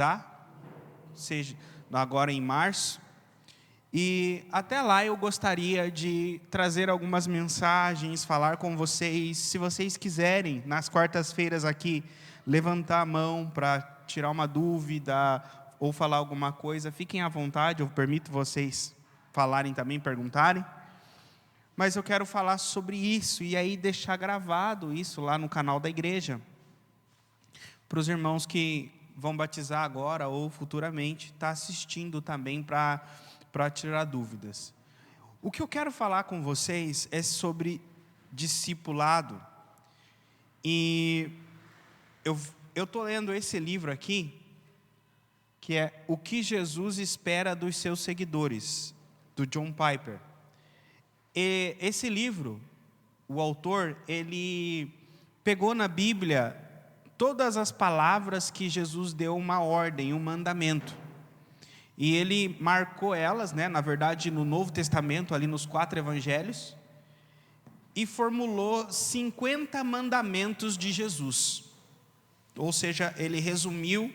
tá? Seja agora em março. E até lá eu gostaria de trazer algumas mensagens, falar com vocês. Se vocês quiserem, nas quartas-feiras aqui, levantar a mão para tirar uma dúvida ou falar alguma coisa, fiquem à vontade, eu permito vocês falarem também, perguntarem. Mas eu quero falar sobre isso e aí deixar gravado isso lá no canal da igreja. Para os irmãos que vão batizar agora ou futuramente, tá assistindo também para tirar dúvidas. O que eu quero falar com vocês é sobre discipulado. E eu estou lendo esse livro aqui, que é O que Jesus espera dos seus seguidores, do John Piper. E esse livro, o autor, ele pegou na Bíblia todas as palavras que Jesus deu uma ordem, um mandamento. E ele marcou elas, na verdade, no Novo Testamento, ali nos 4 evangelhos, e formulou 50 mandamentos de Jesus. Ou seja, ele resumiu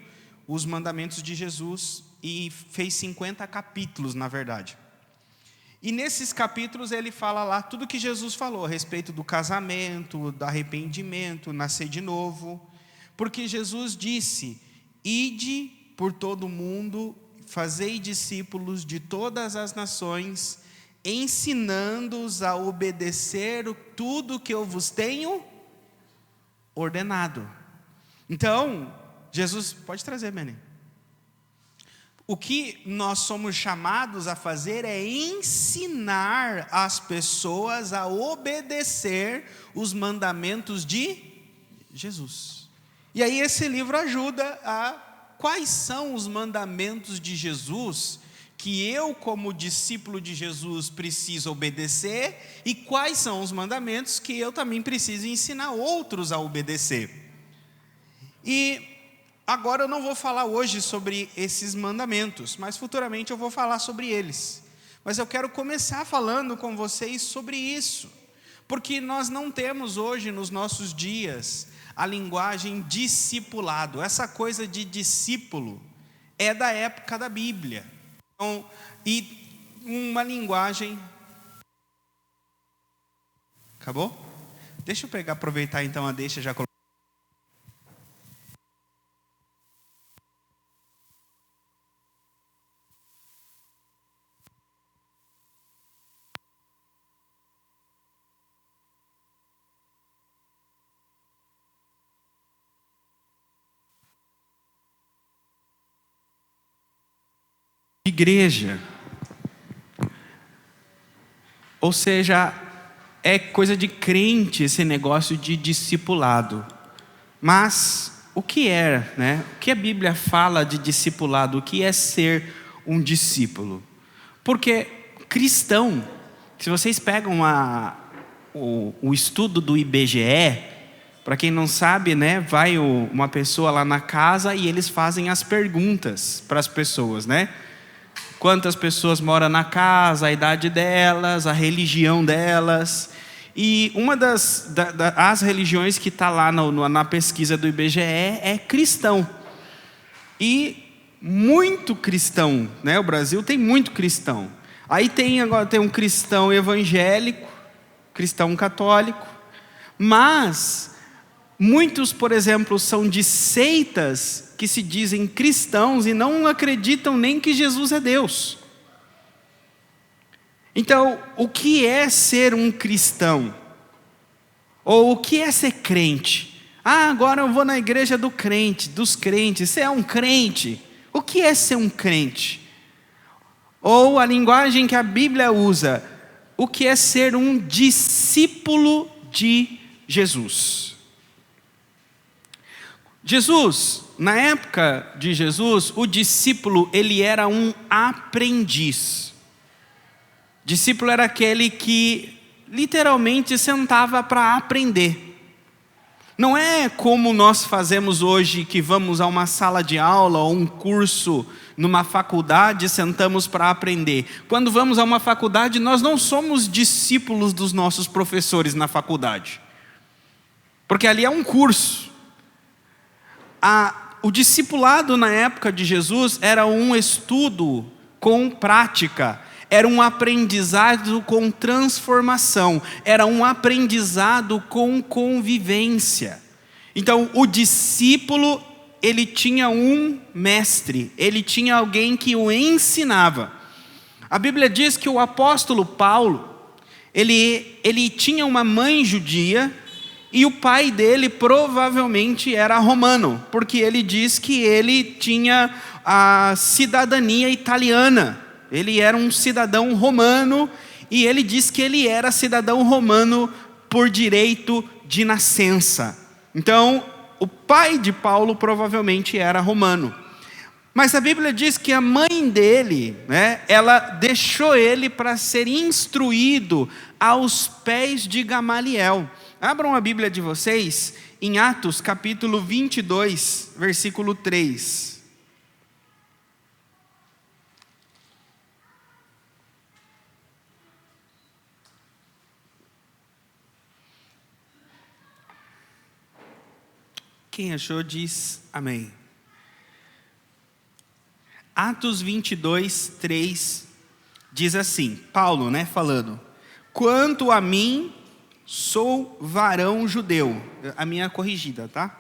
os mandamentos de Jesus e fez 50 capítulos, na verdade. E nesses capítulos ele fala lá tudo que Jesus falou a respeito do casamento, do arrependimento, nascer de novo. Porque Jesus disse: ide por todo o mundo, fazei discípulos de todas as nações, ensinando-os a obedecer tudo que eu vos tenho ordenado. Então, Jesus, pode trazer, Menem. O que nós somos chamados a fazer é ensinar as pessoas a obedecer os mandamentos de Jesus. E aí esse livro ajuda a quais são os mandamentos de Jesus que eu, como discípulo de Jesus, preciso obedecer, e quais são os mandamentos que eu também preciso ensinar outros a obedecer. E agora eu não vou falar hoje sobre esses mandamentos, mas futuramente eu vou falar sobre eles. Mas eu quero começar falando com vocês sobre isso, porque nós não temos hoje nos nossos dias a linguagem discipulado. Essa coisa de discípulo é da época da Bíblia. Então, e uma linguagem... Acabou? Deixa eu aproveitar então a deixa já colocar. Igreja, ou seja, é coisa de crente esse negócio de discipulado. Mas o que é, O que a Bíblia fala de discipulado? O que é ser um discípulo? Porque cristão, se vocês pegam o estudo do IBGE, para quem não sabe, vai uma pessoa lá na casa e eles fazem as perguntas para as pessoas, Quantas pessoas moram na casa, a idade delas, a religião delas. E uma das religiões que está lá na pesquisa do IBGE é cristão. E muito cristão, O Brasil tem muito cristão. Aí agora tem um cristão evangélico, cristão católico. Mas muitos, por exemplo, são de seitas que se dizem cristãos e não acreditam nem que Jesus é Deus. Então, o que é ser um cristão? Ou o que é ser crente? Agora eu vou na igreja dos crentes. Você é um crente? O que é ser um crente? Ou a linguagem que a Bíblia usa, o que é ser um discípulo de Jesus? Na época de Jesus, o discípulo, ele era um aprendiz. Discípulo era aquele que literalmente sentava para aprender. Não é como nós fazemos hoje, que vamos a uma sala de aula ou um curso numa faculdade e sentamos para aprender. Quando vamos a uma faculdade, nós não somos discípulos dos nossos professores na faculdade, porque ali é um curso. O discipulado na época de Jesus era um estudo com prática, era um aprendizado com transformação, era um aprendizado com convivência. Então, o discípulo, ele tinha um mestre, ele tinha alguém que o ensinava. A Bíblia diz que o apóstolo Paulo, ele tinha uma mãe judia, e o pai dele provavelmente era romano, porque ele diz que ele tinha a cidadania italiana. Ele era um cidadão romano, e ele diz que ele era cidadão romano por direito de nascença. Então, o pai de Paulo provavelmente era romano. Mas a Bíblia diz que a mãe dele, ela deixou ele para ser instruído aos pés de Gamaliel. Abram a Bíblia de vocês em Atos capítulo 22, versículo 3. Quem achou diz amém. Atos 22, 3 diz assim, Paulo falando: quanto a mim, sou varão judeu, a minha corrigida, tá?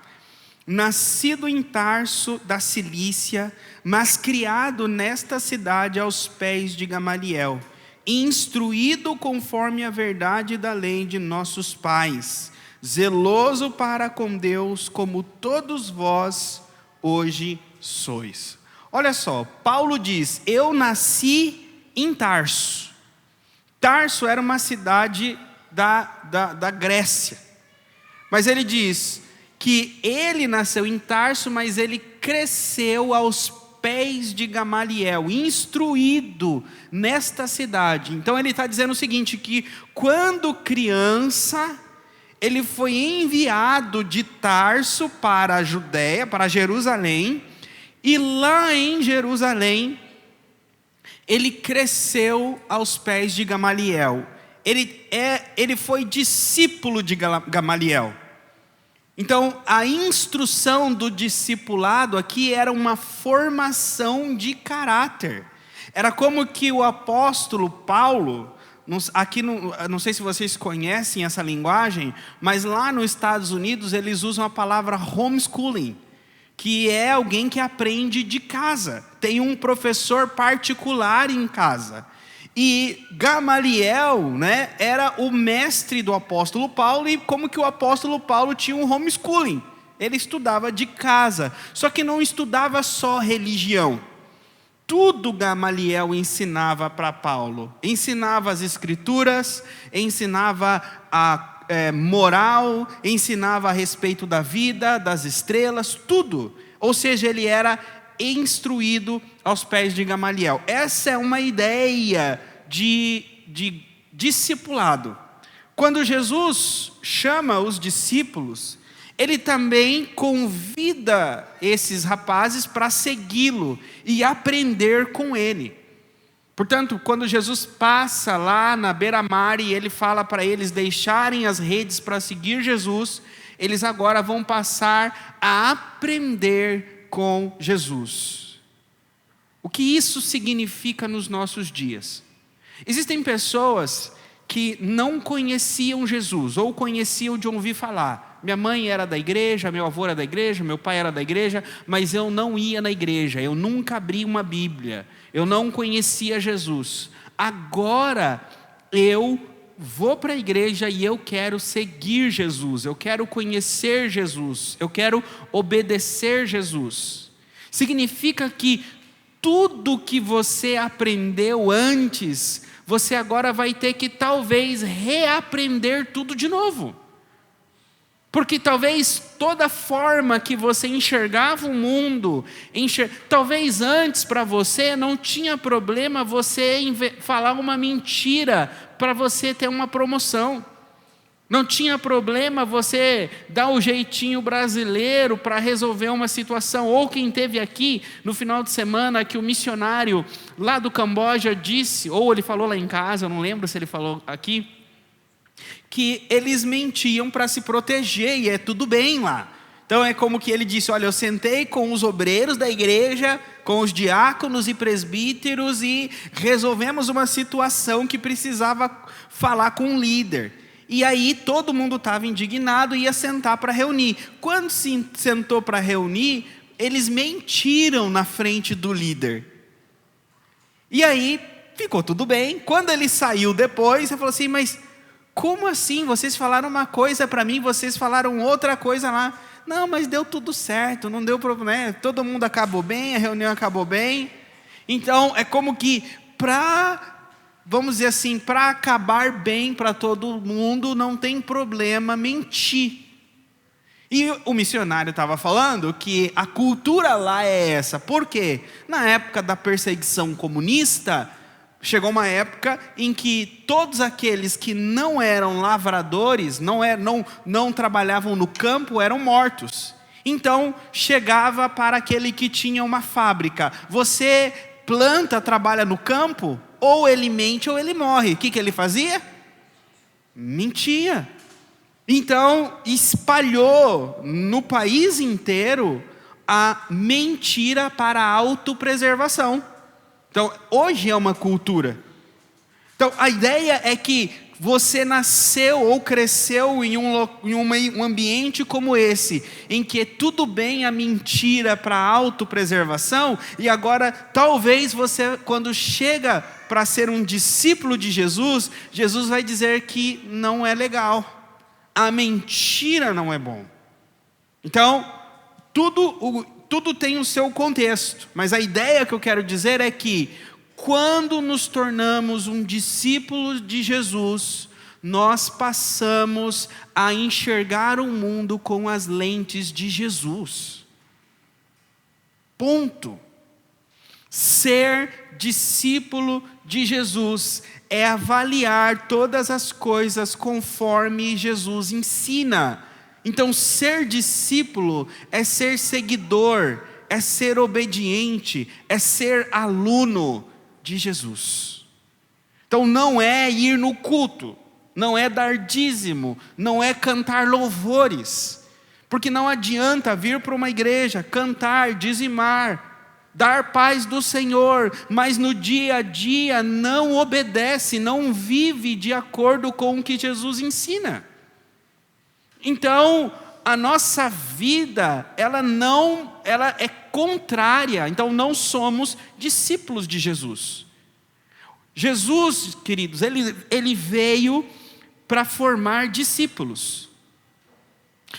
Nascido em Tarso da Cilícia, mas criado nesta cidade aos pés de Gamaliel, instruído conforme a verdade da lei de nossos pais, zeloso para com Deus, como todos vós hoje sois. Olha só, Paulo diz, eu nasci em Tarso. Tarso era uma cidade da Grécia. Mas ele diz que ele nasceu em Tarso, mas ele cresceu aos pés de Gamaliel, instruído nesta cidade. Então ele está dizendo o seguinte, que quando criança, ele foi enviado de Tarso para a Judéia, para Jerusalém, e lá em Jerusalém, ele cresceu aos pés de Gamaliel. Ele foi discípulo de Gamaliel. Então, a instrução do discipulado aqui era uma formação de caráter. Era como que o apóstolo Paulo, aqui não sei se vocês conhecem essa linguagem, mas lá nos Estados Unidos eles usam a palavra homeschooling, que é alguém que aprende de casa, tem um professor particular em casa. E Gamaliel, era o mestre do apóstolo Paulo, e como que o apóstolo Paulo tinha um homeschooling, ele estudava de casa, só que não estudava só religião. Tudo Gamaliel ensinava para Paulo, ensinava as escrituras, ensinava a moral, ensinava a respeito da vida, das estrelas, tudo. Ou seja, ele era instruído aos pés de Gamaliel. Essa é uma ideia de discipulado. Quando Jesus chama os discípulos, ele também convida esses rapazes para segui-lo e aprender com ele. Portanto, quando Jesus passa lá na beira-mar e ele fala para eles deixarem as redes para seguir Jesus, eles agora vão passar a aprender com Jesus. O que isso significa nos nossos dias? Existem pessoas que não conheciam Jesus, ou conheciam de ouvir falar. Minha mãe era da igreja, meu avô era da igreja, meu pai era da igreja, mas eu não ia na igreja, eu nunca abri uma Bíblia, eu não conhecia Jesus. Agora eu vou para a igreja e eu quero seguir Jesus, eu quero conhecer Jesus, eu quero obedecer Jesus. Significa que tudo que você aprendeu antes, você agora vai ter que talvez reaprender tudo de novo. Porque talvez toda forma que você enxergava o mundo, talvez antes para você não tinha problema você falar uma mentira para você ter uma promoção. Não tinha problema você dar o jeitinho brasileiro para resolver uma situação. Ou quem teve aqui no final de semana que o missionário lá do Camboja disse, ou ele falou lá em casa, eu não lembro se ele falou aqui, que eles mentiam para se proteger, e é tudo bem lá. Então é como que ele disse: olha, eu sentei com os obreiros da igreja, com os diáconos e presbíteros, e resolvemos uma situação que precisava falar com o líder. E aí todo mundo estava indignado e ia sentar para reunir. Quando se sentou para reunir, eles mentiram na frente do líder. E aí ficou tudo bem. Quando ele saiu depois, ele falou assim: mas como assim? Vocês falaram uma coisa para mim, vocês falaram outra coisa lá. Não, mas deu tudo certo, não deu problema, né? Todo mundo acabou bem, a reunião acabou bem. Então é como que vamos dizer assim, para acabar bem para todo mundo, não tem problema mentir. E o missionário estava falando que a cultura lá é essa. Por quê? Na época da perseguição comunista, chegou uma época em que todos aqueles que não eram lavradores, não trabalhavam no campo, eram mortos. Então, chegava para aquele que tinha uma fábrica: você planta, trabalha no campo, ou ele mente ou ele morre. O que ele fazia? Mentia. Então, espalhou no país inteiro a mentira para a autopreservação. Então, hoje é uma cultura. Então, a ideia é que você nasceu ou cresceu em um ambiente como esse, em que é tudo bem a mentira para a autopreservação, e agora, talvez você, quando chega para ser um discípulo de Jesus, Jesus vai dizer que não é legal. A mentira não é bom. Então, tudo tem o seu contexto, mas a ideia que eu quero dizer é que, quando nos tornamos um discípulo de Jesus, nós passamos a enxergar o mundo com as lentes de Jesus. Ponto. Ser discípulo de Jesus é avaliar todas as coisas conforme Jesus ensina. Então, ser discípulo é ser seguidor, é ser obediente, é ser aluno de Jesus. Então, não é ir no culto, não é dar dízimo, não é cantar louvores, porque não adianta vir para uma igreja, cantar, dizimar, dar paz do Senhor, mas no dia a dia não obedece, não vive de acordo com o que Jesus ensina. Então, a nossa vida, ela é contrária. Então, não somos discípulos de Jesus. Jesus, queridos, ele veio para formar discípulos.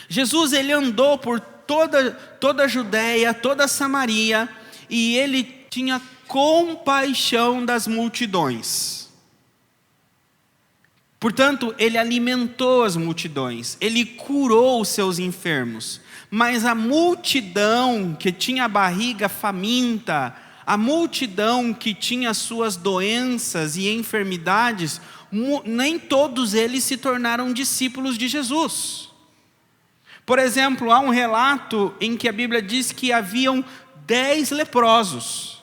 Jesus, ele andou por toda a Judéia, toda a Samaria, e ele tinha compaixão das multidões. Portanto, ele alimentou as multidões, ele curou os seus enfermos. Mas a multidão que tinha a barriga faminta, a multidão que tinha suas doenças e enfermidades, nem todos eles se tornaram discípulos de Jesus. Por exemplo, há um relato em que a Bíblia diz que haviam 10 leprosos.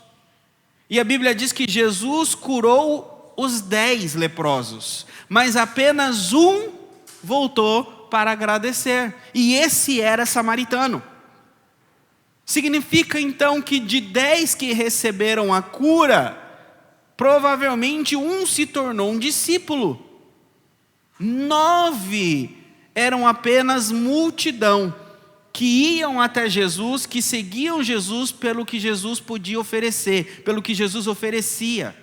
E a Bíblia diz que Jesus curou os 10 leprosos, mas apenas um voltou para agradecer, e esse era samaritano. Significa então que de 10 que receberam a cura, provavelmente um se tornou um discípulo. 9 eram apenas multidão, que iam até Jesus, que seguiam Jesus pelo que Jesus podia oferecer, pelo que Jesus oferecia.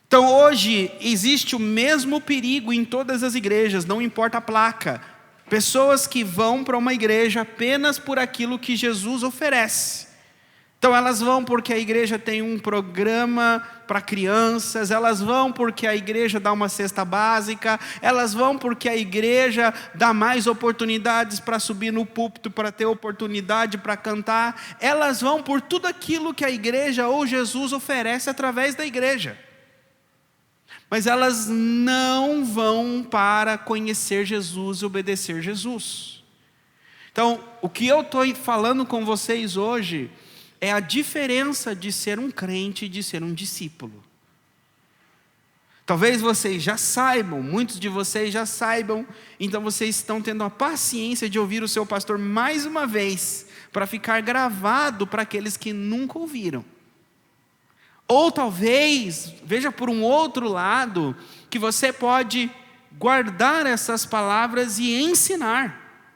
Então hoje existe o mesmo perigo em todas as igrejas, não importa a placa. Pessoas que vão para uma igreja apenas por aquilo que Jesus oferece. Então elas vão porque a igreja tem um programa para crianças, elas vão porque a igreja dá uma cesta básica, elas vão porque a igreja dá mais oportunidades para subir no púlpito, para ter oportunidade para cantar, elas vão por tudo aquilo que a igreja ou Jesus oferece através da igreja. Mas elas não vão para conhecer Jesus e obedecer Jesus. Então, o que eu estou falando com vocês hoje é a diferença de ser um crente e de ser um discípulo. Talvez vocês já saibam, muitos de vocês já saibam, então vocês estão tendo a paciência de ouvir o seu pastor mais uma vez, para ficar gravado para aqueles que nunca ouviram. Ou talvez, veja por um outro lado, que você pode guardar essas palavras e ensinar.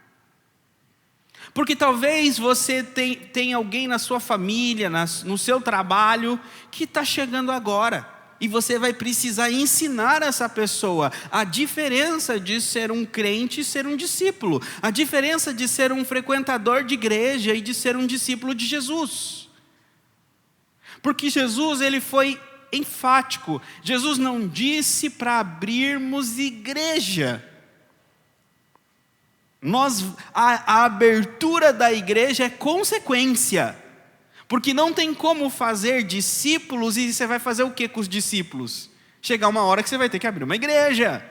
Porque talvez você tenha alguém na sua família, no seu trabalho, que está chegando agora. E você vai precisar ensinar essa pessoa a diferença de ser um crente e ser um discípulo. A diferença de ser um frequentador de igreja e de ser um discípulo de Jesus. Porque Jesus, ele foi enfático. Jesus não disse para abrirmos igreja. A abertura da igreja é consequência. Porque não tem como fazer discípulos e você vai fazer o que com os discípulos? Chegar uma hora que você vai ter que abrir uma igreja.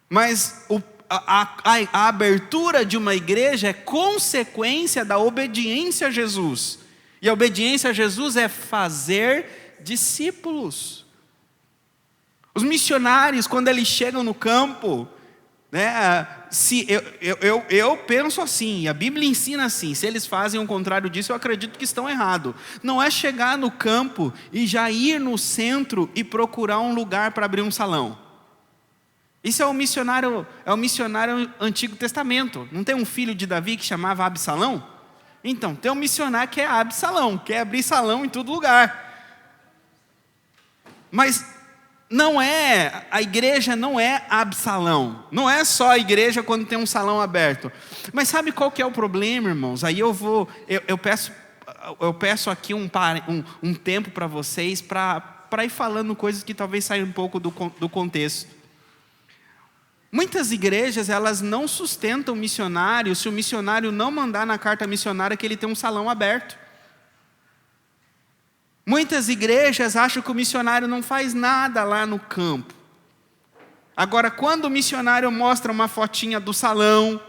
Mas a abertura de uma igreja é consequência da obediência a Jesus. E a obediência a Jesus é fazer discípulos. Os missionários, quando eles chegam no campo, eu penso assim, a Bíblia ensina assim, se eles fazem o contrário disso, eu acredito que estão errados. Não é chegar no campo e já ir no centro e procurar um lugar para abrir um salão. Isso é o missionário Antigo Testamento. Não tem um filho de Davi que chamava Absalão? Então, tem um missionário que é Absalão, quer abrir salão em todo lugar. Mas a igreja não é Absalão. Não é só a igreja quando tem um salão aberto. Mas sabe qual que é o problema, irmãos? Aí eu peço aqui um tempo para vocês, para ir falando coisas que talvez saiam um pouco do contexto. Muitas igrejas, elas não sustentam missionário se o missionário não mandar na carta missionária que ele tem um salão aberto. Muitas igrejas acham que o missionário não faz nada lá no campo. Agora, quando o missionário mostra uma fotinha do salão,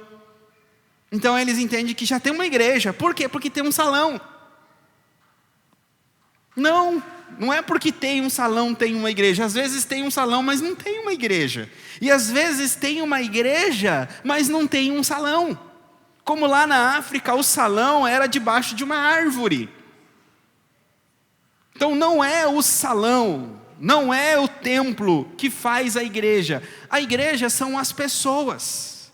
então eles entendem que já tem uma igreja. Por quê? Porque tem um salão. Não é porque tem um salão, tem uma igreja. Às vezes tem um salão, mas não tem uma igreja. E às vezes tem uma igreja, mas não tem um salão. Como lá na África, o salão era debaixo de uma árvore. Então não é o salão, não é o templo que faz a igreja. A igreja são as pessoas.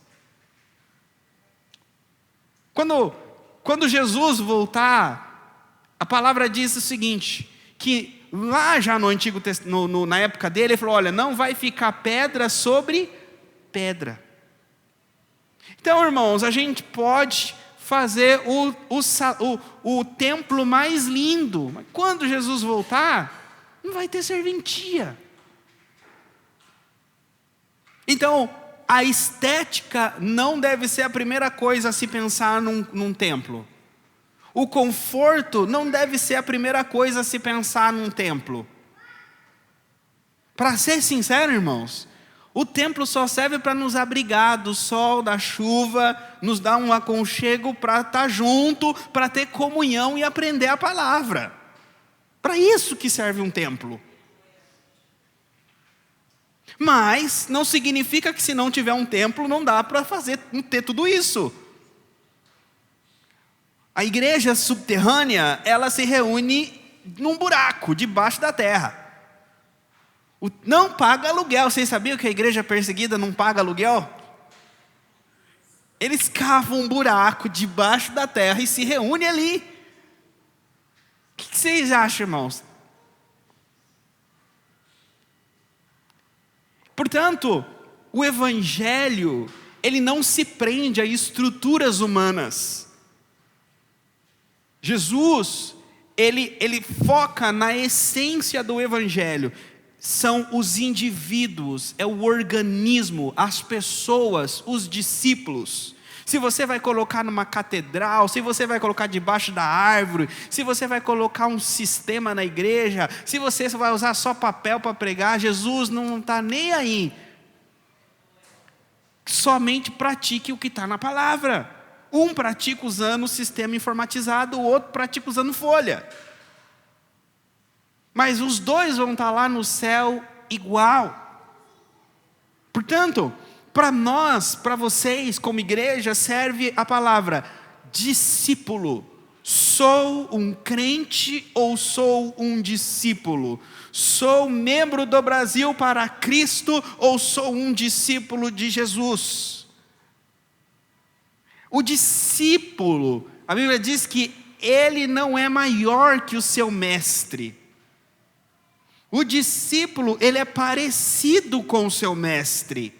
Quando Jesus voltar, a palavra diz o seguinte, que lá já no Antigo Testamento, na época dele, ele falou, olha, não vai ficar pedra sobre pedra. Então, irmãos, a gente pode fazer o templo mais lindo, mas quando Jesus voltar, não vai ter serventia. Então, a estética não deve ser a primeira coisa a se pensar num templo. O conforto não deve ser a primeira coisa a se pensar num templo. Para ser sincero, irmãos, o templo só serve para nos abrigar do sol, da chuva, nos dar um aconchego para estar junto, para ter comunhão e aprender a palavra. Para isso que serve um templo. Mas não significa que se não tiver um templo, não dá para ter tudo isso. A igreja subterrânea, ela se reúne num buraco, debaixo da terra. Não paga aluguel. Vocês sabiam que a igreja perseguida não paga aluguel? Eles cavam um buraco debaixo da terra e se reúnem ali. O que vocês acham, irmãos? Portanto, o evangelho, ele não se prende a estruturas humanas. Jesus, ele foca na essência do evangelho. São os indivíduos, é o organismo, as pessoas, os discípulos. Se você vai colocar numa catedral, se você vai colocar debaixo da árvore, se você vai colocar um sistema na igreja, se você vai usar só papel para pregar, Jesus não está nem aí. Somente pratique o que está na palavra. Um pratica usando o sistema informatizado, o outro pratica usando folha. mas os dois vão estar lá no céu igual. Portanto, para nós, para vocês como igreja, serve a palavra discípulo. Sou um crente ou sou um discípulo? Sou membro do Brasil para Cristo ou sou um discípulo de Jesus? O discípulo, a Bíblia diz que ele não é maior que o seu mestre. O discípulo, ele é parecido com o seu mestre.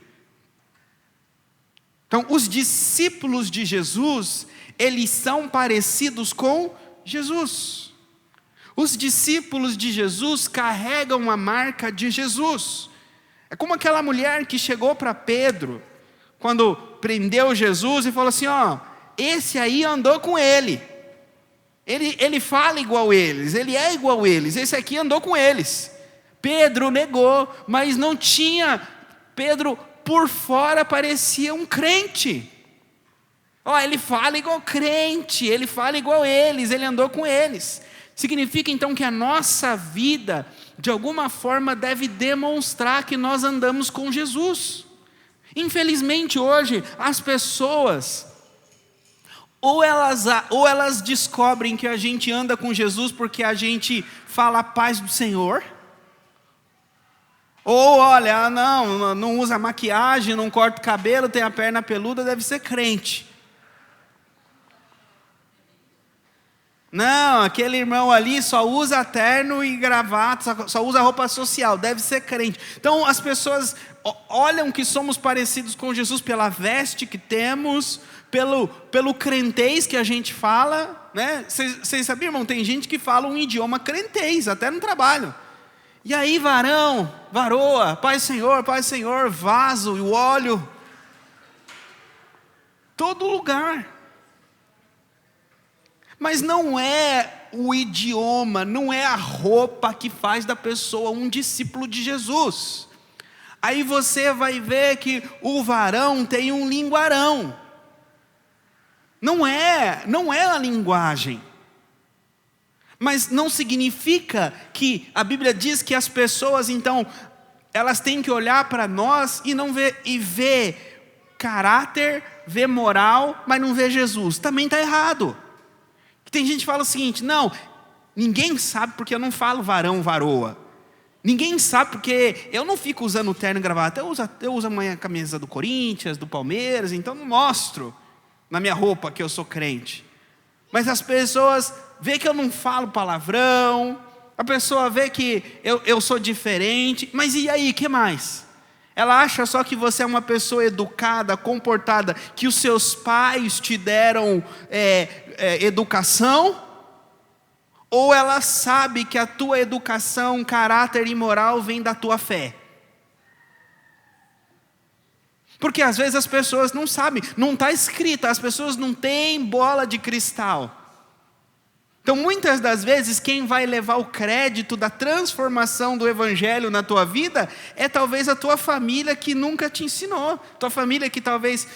Então, os discípulos de Jesus, eles são parecidos com Jesus. Os discípulos de Jesus carregam a marca de Jesus. É como aquela mulher que chegou para Pedro, quando prendeu Jesus e falou assim, esse aí andou com ele. Ele fala igual eles, ele é igual eles, esse aqui andou com eles. Pedro negou, mas não tinha, Pedro por fora parecia um crente. Ele fala igual crente, ele fala igual eles, ele andou com eles. Significa então que a nossa vida, de alguma forma, deve demonstrar que nós andamos com Jesus. Infelizmente hoje, as pessoas, ou elas descobrem que a gente anda com Jesus porque a gente fala a paz do Senhor, ou olha, não usa maquiagem, não corta o cabelo, tem a perna peluda, deve ser crente. Não, aquele irmão ali só usa terno e gravata, só usa roupa social, deve ser crente. Então as pessoas olham que somos parecidos com Jesus pela veste que temos, pelo crentez que a gente fala, né? Vocês sabiam, irmão, tem gente que fala um idioma crentez, até no trabalho. E aí, varão, varoa, Pai Senhor, vaso e o óleo. Todo lugar. Mas não é o idioma, não é a roupa que faz da pessoa um discípulo de Jesus. Aí você vai ver que o varão tem um linguarão. Não é a linguagem. Mas não significa que a Bíblia diz que as pessoas, então, elas têm que olhar para nós e ver caráter, ver moral, mas não ver Jesus. Também está errado. Tem gente que fala o seguinte, não, ninguém sabe porque eu não falo varão, varoa. Ninguém sabe porque eu não fico usando terno e gravata. Eu uso a minha camisa do Corinthians, do Palmeiras, então não mostro na minha roupa que eu sou crente. Mas as pessoas vê que eu não falo palavrão, a pessoa vê que eu sou diferente, mas e aí, que mais? Ela acha só que você é uma pessoa educada, comportada, que os seus pais te deram educação? Ou ela sabe que a tua educação, caráter e moral vem da tua fé? Porque às vezes as pessoas não sabem, não está escrito, as pessoas não têm bola de cristal. Então muitas das vezes quem vai levar o crédito da transformação do evangelho na tua vida é talvez a tua família que nunca te ensinou. Tua família que talvez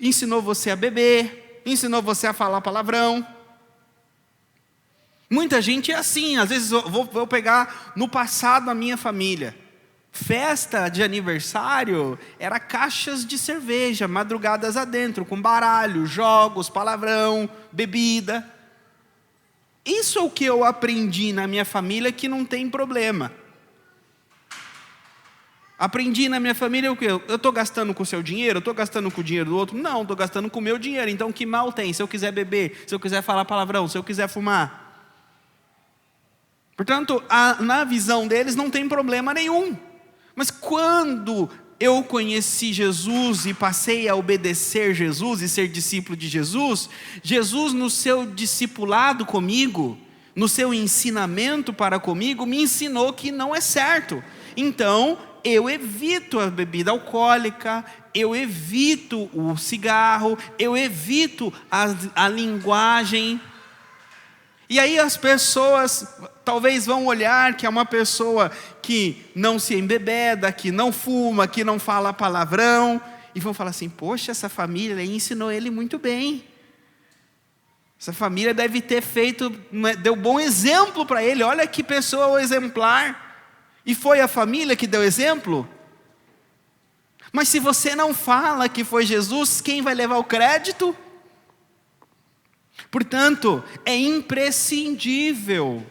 ensinou você a beber, ensinou você a falar palavrão. Muita gente é assim, às vezes eu vou pegar no passado a minha família. Festa de aniversário era caixas de cerveja, madrugadas adentro, com baralho, jogos, palavrão, bebida. Isso é o que eu aprendi na minha família que não tem problema. Aprendi na minha família o que? Eu estou gastando com o seu dinheiro? Eu estou gastando com o dinheiro do outro? Não, estou gastando com o meu dinheiro. Então que mal tem se eu quiser beber, se eu quiser falar palavrão, se eu quiser fumar? Portanto, na visão deles não tem problema nenhum. Mas quando eu conheci Jesus e passei a obedecer Jesus e ser discípulo de Jesus, Jesus no seu discipulado comigo, no seu ensinamento para comigo, me ensinou que não é certo. Então, eu evito a bebida alcoólica, eu evito o cigarro, eu evito a linguagem. E aí as pessoas talvez vão olhar que é uma pessoa que não se embebeda, que não fuma, que não fala palavrão, e vão falar assim, poxa, essa família ensinou ele muito bem. Essa família deve ter deu bom exemplo para ele. Olha que pessoa exemplar. E foi a família que deu exemplo? Mas se você não fala que foi Jesus, quem vai levar o crédito? Portanto, é imprescindível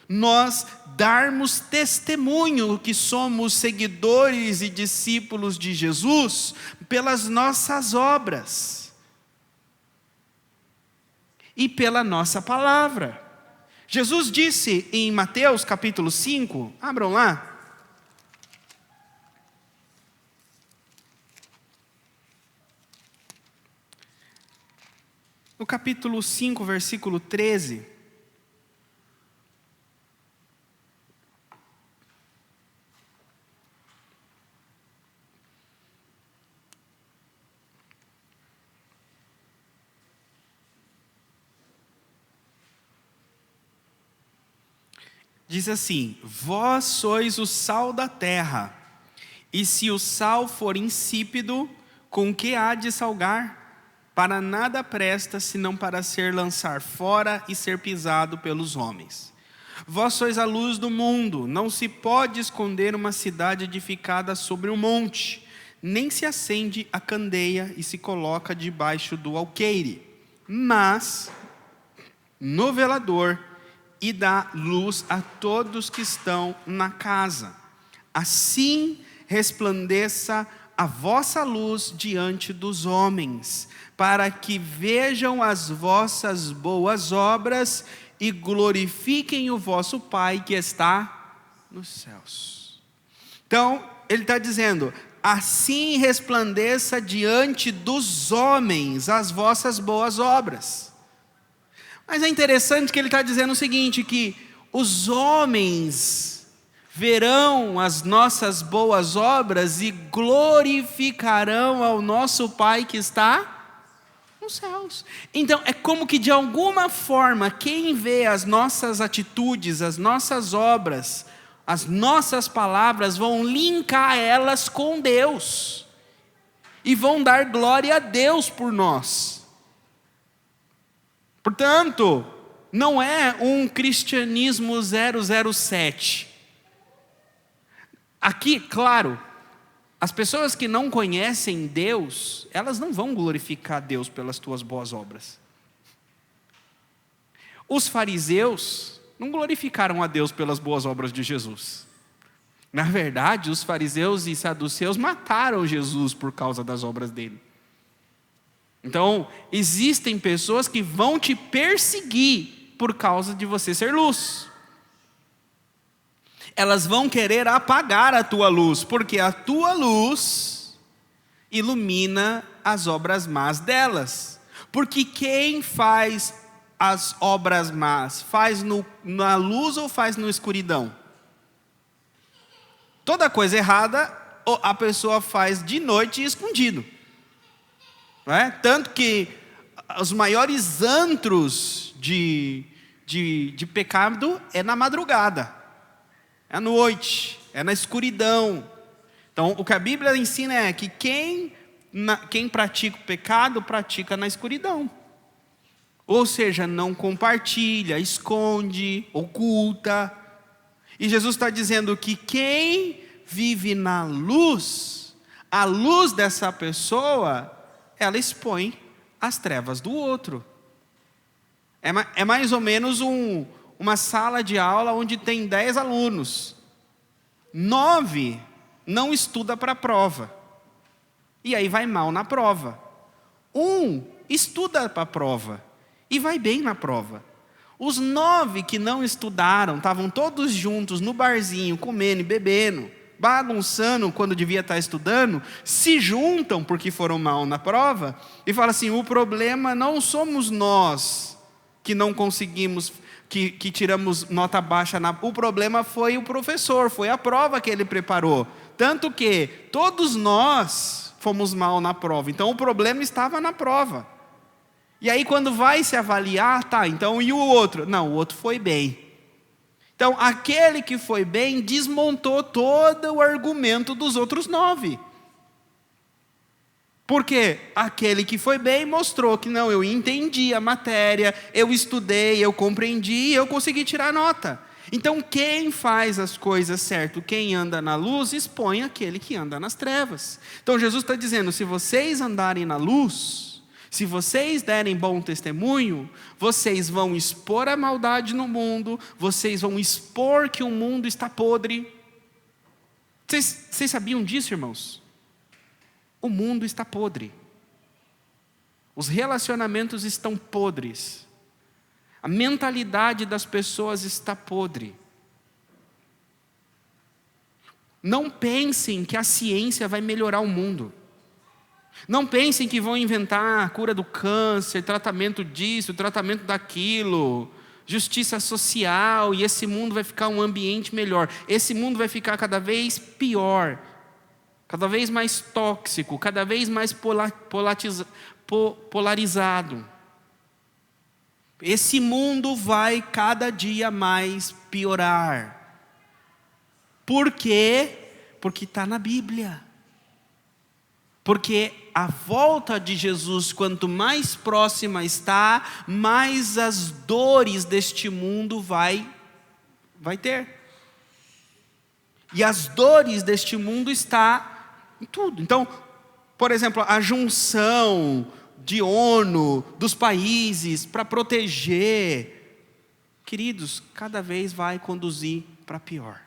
nós darmos testemunho que somos seguidores e discípulos de Jesus pelas nossas obras e pela nossa palavra. Jesus disse em Mateus capítulo 5, abram lá. No capítulo 5, versículo 13. Diz assim: vós sois o sal da terra, e se o sal for insípido, com que há de salgar? Para nada presta, senão para ser lançado fora e ser pisado pelos homens. Vós sois a luz do mundo, não se pode esconder uma cidade edificada sobre um monte, nem se acende a candeia e se coloca debaixo do alqueire, mas no velador, e dá luz a todos que estão na casa. Assim resplandeça a vossa luz diante dos homens, para que vejam as vossas boas obras e glorifiquem o vosso Pai que está nos céus. Então, ele está dizendo: assim resplandeça diante dos homens as vossas boas obras. Mas é interessante que ele está dizendo o seguinte, que os homens verão as nossas boas obras e glorificarão ao nosso Pai que está nos céus. Então, é como que de alguma forma, quem vê as nossas atitudes, as nossas obras, as nossas palavras, vão linkar elas com Deus. E vão dar glória a Deus por nós. Portanto, não é um cristianismo 007. Aqui, claro, as pessoas que não conhecem Deus, elas não vão glorificar Deus pelas tuas boas obras. Os fariseus não glorificaram a Deus pelas boas obras de Jesus. Na verdade, os fariseus e saduceus mataram Jesus por causa das obras dele. Então, existem pessoas que vão te perseguir por causa de você ser luz. Elas vão querer apagar a tua luz, porque a tua luz ilumina as obras más delas. Porque quem faz as obras más, faz na luz ou faz na escuridão? Toda coisa errada, a pessoa faz de noite e escondido. Não é? Tanto que os maiores antros de pecado é na madrugada. É à noite, é na escuridão. Então, o que a Bíblia ensina é que quem pratica o pecado, pratica na escuridão. Ou seja, não compartilha, esconde, oculta. E Jesus está dizendo que quem vive na luz, a luz dessa pessoa, ela expõe as trevas do outro. É mais ou menos uma sala de aula onde tem 10 alunos. 9 não estuda para a prova. E aí vai mal na prova. 1 estuda para a prova e vai bem na prova. Os 9 que não estudaram, estavam todos juntos no barzinho, comendo e bebendo, bagunçando quando devia estar estudando, se juntam porque foram mal na prova e falam assim: o problema não somos nós que não conseguimos, que tiramos nota baixa, o problema foi o professor, foi a prova que ele preparou. Tanto que todos nós fomos mal na prova, então o problema estava na prova. E aí quando vai se avaliar, tá, então e o outro? Não, o outro foi bem. Então aquele que foi bem desmontou todo o argumento dos outros 9. Porque aquele que foi bem mostrou que não, eu entendi a matéria, eu estudei, eu compreendi e eu consegui tirar nota. Então quem faz as coisas certo, quem anda na luz, expõe aquele que anda nas trevas. Então Jesus está dizendo, se vocês andarem na luz, se vocês derem bom testemunho, vocês vão expor a maldade no mundo, vocês vão expor que o mundo está podre. Vocês sabiam disso, irmãos? O mundo está podre. Os relacionamentos estão podres. A mentalidade das pessoas está podre. Não pensem que a ciência vai melhorar o mundo. Não pensem que vão inventar a cura do câncer, tratamento disso, tratamento daquilo, justiça social, e esse mundo vai ficar um ambiente melhor. Esse mundo vai ficar cada vez pior, cada vez mais tóxico, cada vez mais polarizado. Esse mundo vai cada dia mais piorar. Por quê? Porque está na Bíblia. Porque a volta de Jesus, quanto mais próxima está, mais as dores deste mundo vai ter. E as dores deste mundo está em tudo. Então, por exemplo, a junção de ONU, dos países, para proteger, queridos, cada vez vai conduzir para pior.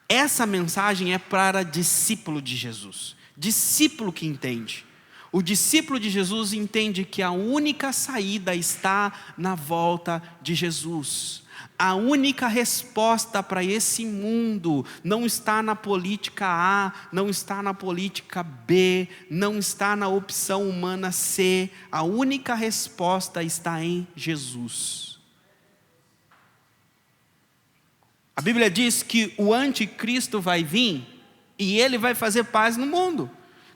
Essa mensagem é para discípulo de Jesus, discípulo que entende. O discípulo de Jesus entende que a única saída está na volta de Jesus. A única resposta para esse mundo não está na política A, não está na política B, não está na opção humana C. A única resposta está em Jesus. A Bíblia diz que o anticristo vai vir e ele vai fazer paz no mundo.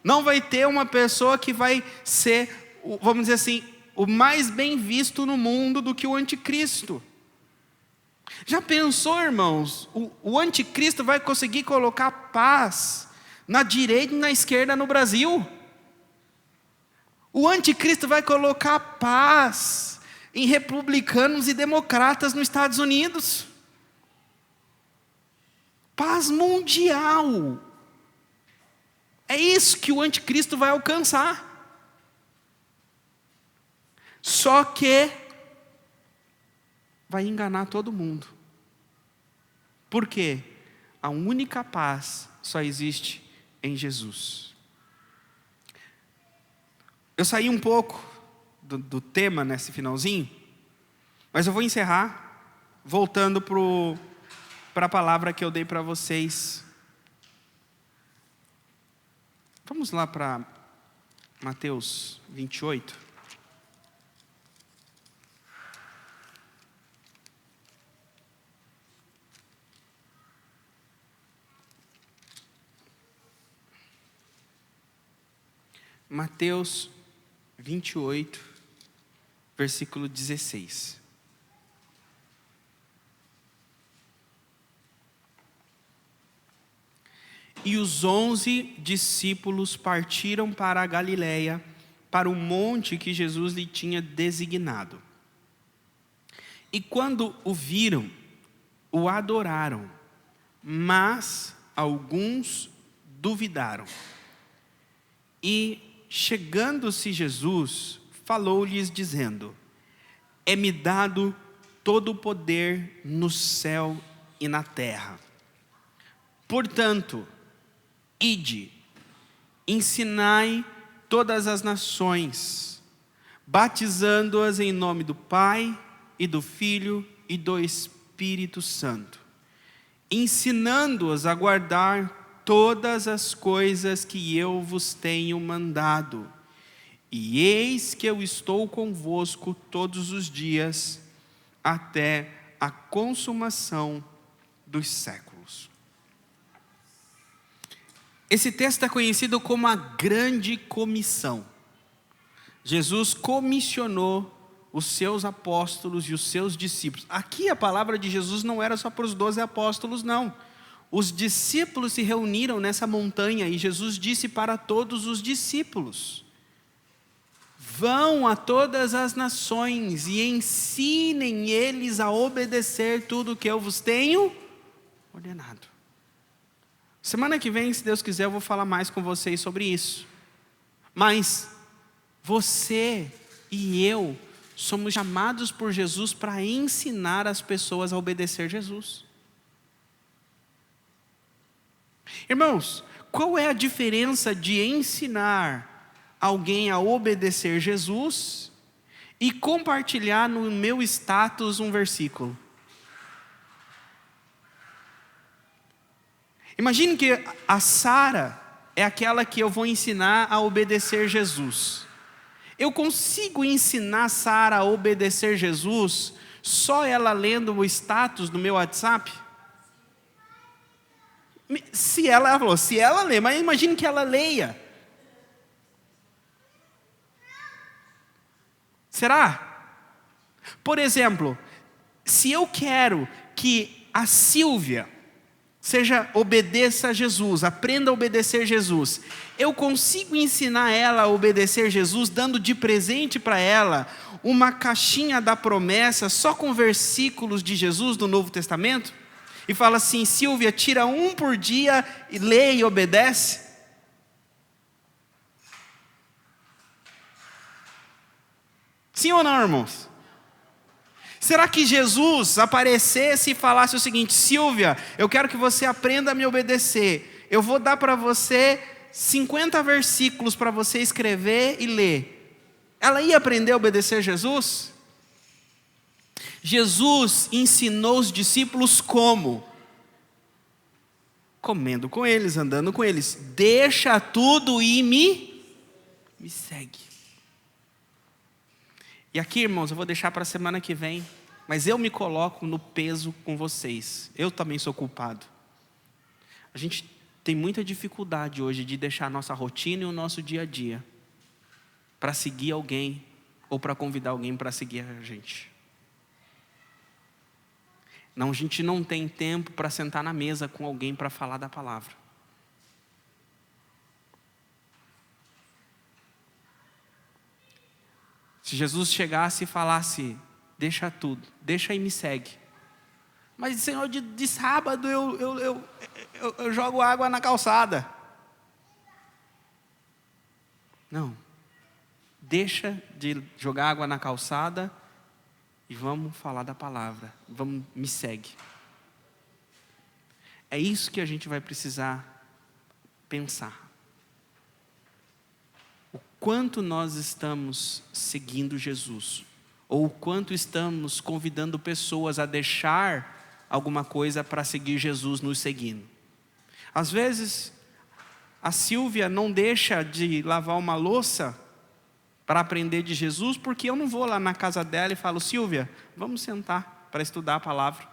Não vai ter uma pessoa que vai ser, vamos dizer assim, o mais bem visto no mundo do que o anticristo. Já pensou, irmãos, o anticristo vai conseguir colocar paz na direita e na esquerda no Brasil? O anticristo vai colocar paz em republicanos e democratas nos Estados Unidos? Paz mundial. É isso que o anticristo vai alcançar. Só que vai enganar todo mundo. Por quê? A única paz só existe em Jesus. Eu saí um pouco do tema nesse finalzinho, mas eu vou encerrar voltando para a palavra que eu dei para vocês. Vamos lá para Mateus 28. Mateus 28, versículo 16. E os 11 discípulos partiram para a Galiléia, para o monte que Jesus lhe tinha designado. E quando o viram, o adoraram, mas alguns duvidaram. E chegando-se Jesus, falou-lhes dizendo: é-me dado todo o poder no céu e na terra. Portanto, ide, ensinai todas as nações, batizando-as em nome do Pai, e do Filho, e do Espírito Santo, ensinando-as a guardar todas as coisas que eu vos tenho mandado. E eis que eu estou convosco todos os dias, até a consumação dos séculos. Esse texto é conhecido como a Grande Comissão. Jesus comissionou os seus apóstolos e os seus discípulos. Aqui a palavra de Jesus não era só para os 12 apóstolos, não. os discípulos se reuniram nessa montanha e Jesus disse para todos os discípulos: vão a todas as nações e ensinem eles a obedecer tudo o que eu vos tenho ordenado. Semana que vem, se Deus quiser, eu vou falar mais com vocês sobre isso. Mas você e eu somos chamados por Jesus para ensinar as pessoas a obedecer Jesus. Irmãos, qual é a diferença de ensinar alguém a obedecer Jesus e compartilhar no meu status um versículo? Imagine que a Sara é aquela que eu vou ensinar a obedecer Jesus. Eu consigo ensinar a Sara a obedecer Jesus só ela lendo o status do meu WhatsApp? Ela falou, se ela lê, mas imagine que ela leia. Será? Por exemplo, se eu quero que a Silvia obedeça a Jesus, aprenda a obedecer Jesus, eu consigo ensinar ela a obedecer Jesus dando de presente para ela uma caixinha da promessa só com versículos de Jesus do Novo Testamento? E fala assim: Silvia, tira um por dia e lê e obedece? Sim ou não, irmãos? Será que Jesus aparecesse e falasse o seguinte: Silvia, eu quero que você aprenda a me obedecer, eu vou dar para você 50 versículos para você escrever e ler? Ela ia aprender a obedecer Jesus? Jesus ensinou os discípulos como? Comendo com eles, andando com eles. Deixa tudo e me segue. E aqui, irmãos, eu vou deixar para a semana que vem, mas eu me coloco no peso com vocês. Eu também sou culpado. A gente tem muita dificuldade hoje de deixar a nossa rotina e o nosso dia a dia para seguir alguém ou para convidar alguém para seguir a gente. Não, a gente não tem tempo para sentar na mesa com alguém para falar da palavra. Se Jesus chegasse e falasse: deixa tudo, deixa e me segue. Mas Senhor, de sábado eu jogo água na calçada. Não, deixa de jogar água na calçada e vamos falar da palavra, me segue. É isso que a gente vai precisar pensar. O quanto nós estamos seguindo Jesus, ou o quanto estamos convidando pessoas a deixar alguma coisa para seguir Jesus nos seguindo. Às vezes, a Silvia não deixa de lavar uma louça para aprender de Jesus, porque eu não vou lá na casa dela e falo: Silvia, vamos sentar para estudar a palavra.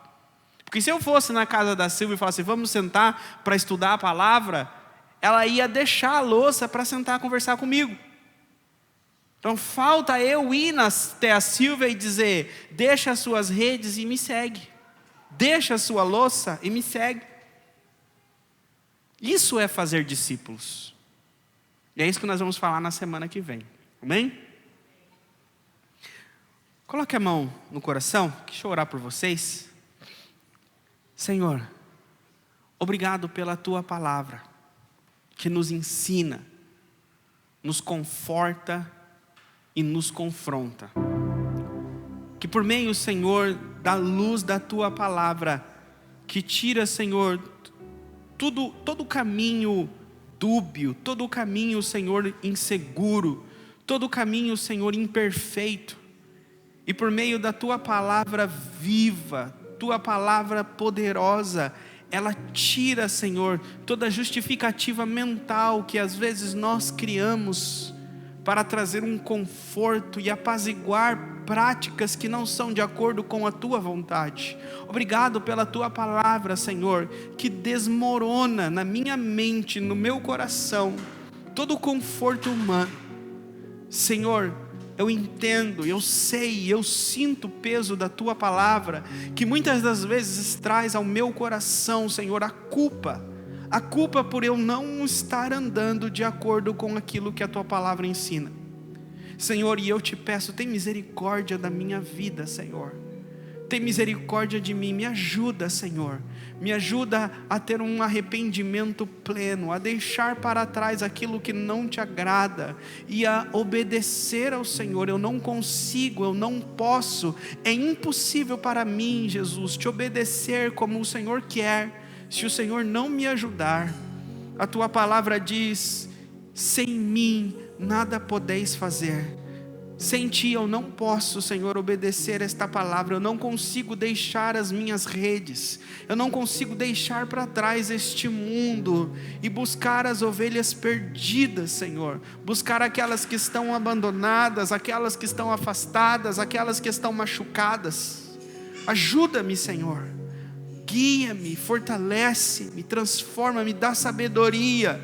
Porque se eu fosse na casa da Silvia e falasse: vamos sentar para estudar a palavra, ela ia deixar a louça para sentar e conversar comigo. Então falta eu ir até a Silvia e dizer: deixa as suas redes e me segue. Deixa a sua louça e me segue. Isso é fazer discípulos. E é isso que nós vamos falar na semana que vem. Amém? Coloque a mão no coração, deixa eu orar por vocês. Senhor, obrigado pela Tua palavra, que nos ensina, nos conforta e nos confronta. Que por meio, Senhor, da luz da Tua palavra, que tira, Senhor, todo o caminho dúbio, todo o caminho, Senhor, inseguro, todo o caminho, Senhor, imperfeito, e por meio da Tua palavra viva, Tua palavra poderosa, ela tira, Senhor, toda justificativa mental que às vezes nós criamos para trazer um conforto e apaziguar práticas que não são de acordo com a Tua vontade. Obrigado pela Tua palavra, Senhor, que desmorona na minha mente, no meu coração, todo o conforto humano. Senhor, eu entendo, eu sei, eu sinto o peso da Tua palavra, que muitas das vezes traz ao meu coração, Senhor, a culpa por eu não estar andando de acordo com aquilo que a Tua palavra ensina. Senhor, e eu te peço, tem misericórdia da minha vida, Senhor. Tem misericórdia de mim, me ajuda, Senhor. Me ajuda a ter um arrependimento pleno, a deixar para trás aquilo que não te agrada e a obedecer ao Senhor. Eu não consigo, eu não posso, é impossível para mim, Jesus, te obedecer como o Senhor quer, se o Senhor não me ajudar. A tua palavra diz: sem mim nada podeis fazer. Sem ti eu não posso, Senhor, obedecer esta palavra. Eu não consigo deixar as minhas redes, eu não consigo deixar para trás este mundo e buscar as ovelhas perdidas, Senhor. Buscar aquelas que estão abandonadas, aquelas que estão afastadas, aquelas que estão machucadas. Ajuda-me, Senhor. Guia-me, fortalece-me, transforma-me, dá sabedoria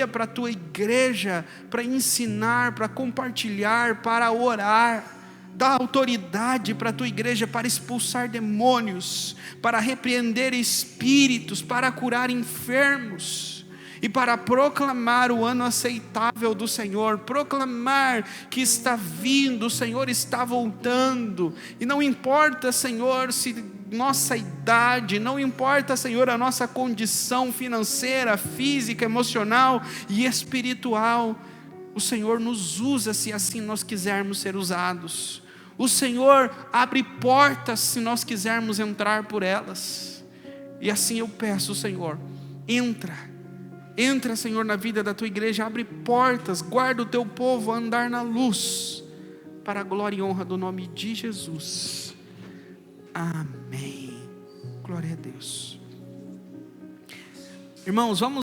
para a tua igreja, para ensinar, para compartilhar, para orar. Dá autoridade para a tua igreja, para expulsar demônios, para repreender espíritos, para curar enfermos e para proclamar o ano aceitável do Senhor, proclamar que está vindo, o Senhor está voltando. E não importa, Senhor, se nossa idade, não importa, Senhor, a nossa condição financeira, física, emocional e espiritual, o Senhor nos usa se assim nós quisermos ser usados. O Senhor abre portas se nós quisermos entrar por elas. E assim eu peço, Senhor, entra, Senhor, na vida da tua igreja, abre portas, guarda o teu povo a andar na luz, para a glória e honra do nome de Jesus. Amém. Glória a Deus. Irmãos, vamos